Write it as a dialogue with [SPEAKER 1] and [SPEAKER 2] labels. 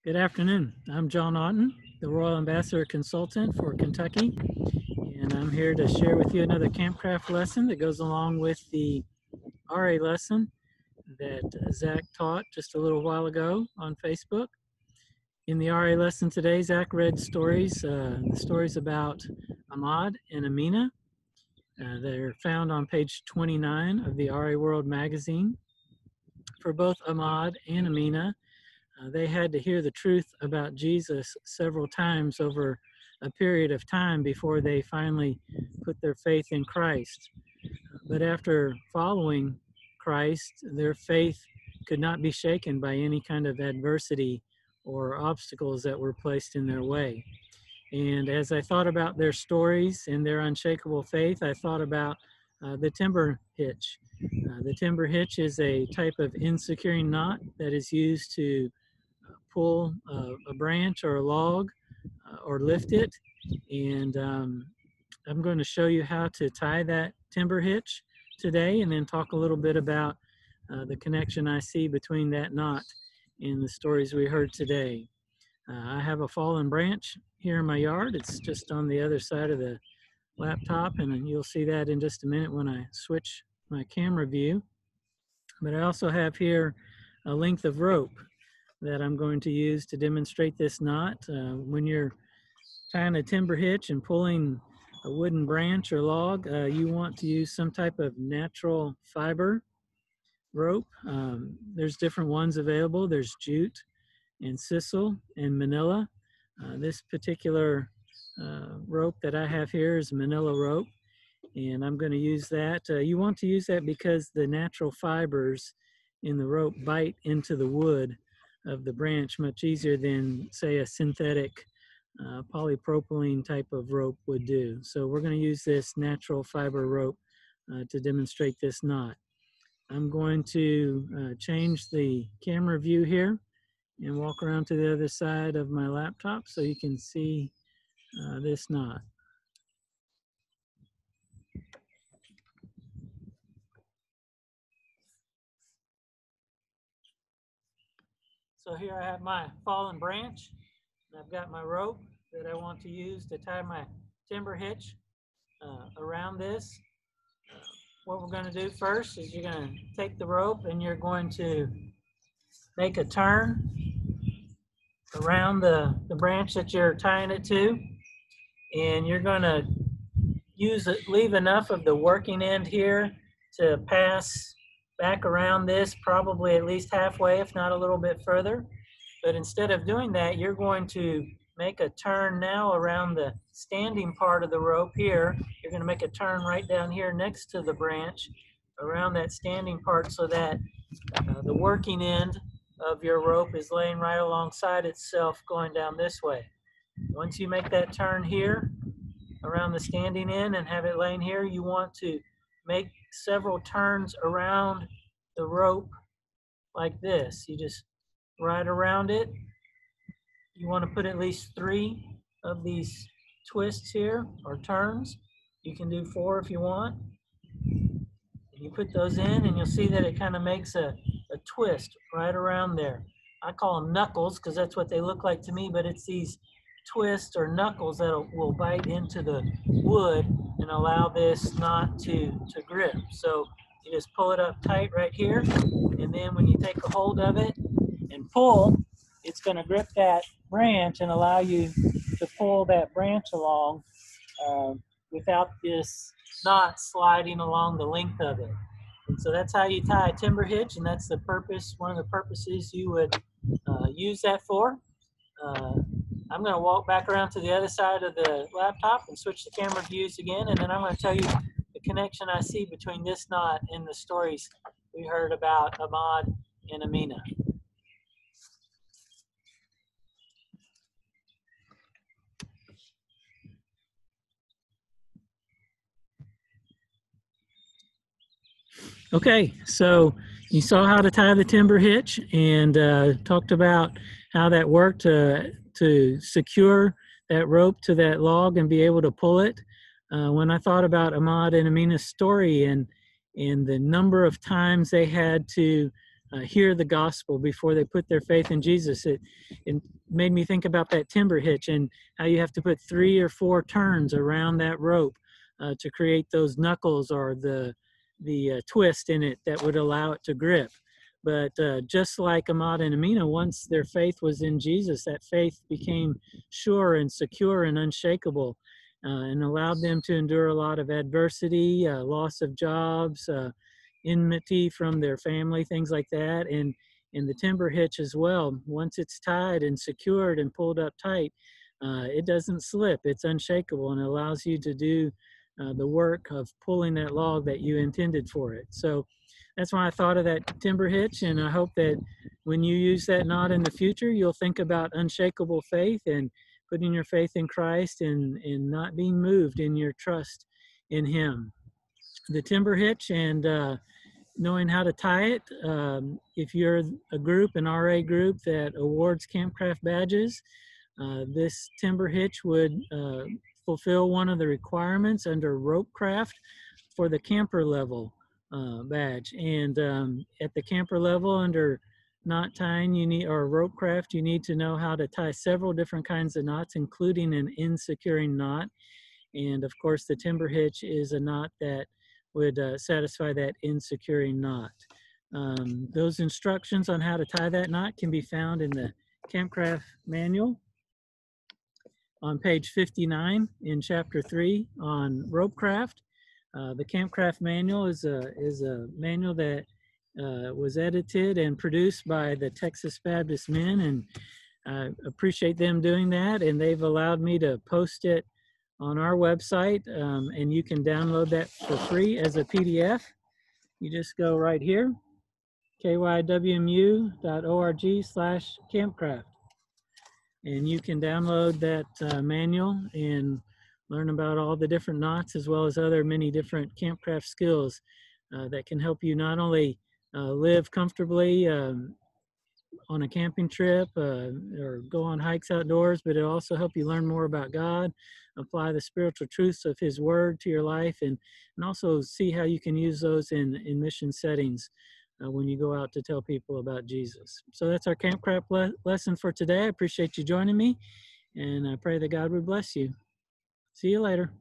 [SPEAKER 1] Good afternoon. I'm John Otten, the Royal Ambassador Consultant for Kentucky, and I'm here to share with you another Campcraft lesson that goes along with the RA lesson that Zach taught just a little while ago on Facebook. In the RA lesson today, Zach read the stories about Ahmad and Amina. They're found on page 29 of the RA World magazine. For both Ahmad and Amina, they had to hear the truth about Jesus several times over a period of time before they finally put their faith in Christ. But after following Christ, their faith could not be shaken by any kind of adversity or obstacles that were placed in their way. And as I thought about their stories and their unshakable faith, I thought about the timber hitch. The timber hitch is a type of insecuring knot that is used to pull a branch or a log or lift it. And I'm going to show you how to tie that timber hitch today, and then talk a little bit about the connection I see between that knot and the stories we heard today. I have a fallen branch here in my yard. It's just on the other side of the laptop, and you'll see that in just a minute when I switch my camera view. But I also have here a length of rope that I'm going to use to demonstrate this knot. When you're tying a timber hitch and pulling a wooden branch or log, you want to use some type of natural fiber rope. There's different ones available. There's jute and sisal and manila. This particular rope that I have here is manila rope, and I'm going to use that. You want to use that because the natural fibers in the rope bite into the wood of the branch much easier than, say, a synthetic polypropylene type of rope would do. So we're going to use this natural fiber rope to demonstrate this knot. I'm going to change the camera view here and walk around to the other side of my laptop so you can see this knot. So here I have my fallen branch, and I've got my rope that I want to use to tie my timber hitch around this. What we're going to do first is you're going to take the rope and you're going to make a turn around the branch that you're tying it to, and you're going to leave enough of the working end here to pass back around this, probably at least halfway, if not a little bit further. But instead of doing that, you're going to make a turn now around the standing part of the rope here. You're going to make a turn right down here next to the branch around that standing part so that the working end of your rope is laying right alongside itself going down this way. Once you make that turn here around the standing end and have it laying here, you want to make several turns around the rope like this. You just ride around it. You want to put at least 3 of these twists here or turns. You can do 4 if you want. You put those in and you'll see that it kind of makes a twist right around there. I call them knuckles because that's what they look like to me, but it's these twists or knuckles that will bite into the wood and allow this knot to grip. So you just pull it up tight right here, and then when you take a hold of it and pull, it's going to grip that branch and allow you to pull that branch along without this knot sliding along the length of it. And so that's how you tie a timber hitch, and that's the purpose, one of the purposes you would use that for. I'm going to walk back around to the other side of the laptop and switch the camera views again, and then I'm going to tell you the connection I see between this knot and the stories we heard about Ahmad and Amina. Okay, so you saw how to tie the timber hitch and talked about how that worked to secure that rope to that log and be able to pull it. When I thought about Ahmad and Amina's story and the number of times they had to hear the gospel before they put their faith in Jesus. It made me think about that timber hitch and how you have to put 3 or 4 turns around that rope to create those knuckles or the twist in it that would allow it to grip. But just like Ahmad and Amina, once their faith was in Jesus, that faith became sure and secure and unshakable, and allowed them to endure a lot of adversity, loss of jobs, enmity from their family, things like that. And in the timber hitch as well, once it's tied and secured and pulled up tight, it doesn't slip. It's unshakable and allows you to do the work of pulling that log that you intended for it. So that's why I thought of that timber hitch, and I hope that when you use that knot in the future, you'll think about unshakable faith and putting your faith in Christ and not being moved in your trust in Him. The timber hitch and knowing how to tie it. If you're a group, an RA group that awards Campcraft badges, this timber hitch would fulfill one of the requirements under Ropecraft for the camper level badge. And at the camper level under knot tying, you need, or Ropecraft, you need to know how to tie several different kinds of knots, including an end-securing knot. And of course, the timber hitch is a knot that would satisfy that end-securing knot. Those instructions on how to tie that knot can be found in the Campcraft manual on page 59 in chapter 3 on Ropecraft. The Campcraft manual is a manual that was edited and produced by the Texas Baptist Men, and I appreciate them doing that, and they've allowed me to post it on our website, and you can download that for free as a PDF. You just go right here, kywmu.org/campcraft, and you can download that manual and learn about all the different knots as well as other many different Campcraft skills that can help you not only live comfortably on a camping trip or go on hikes outdoors, but it also help you learn more about God, apply the spiritual truths of His Word to your life, and also see how you can use those in mission settings when you go out to tell people about Jesus. So that's our Campcraft lesson for today. I appreciate you joining me, and I pray that God would bless you. See you later.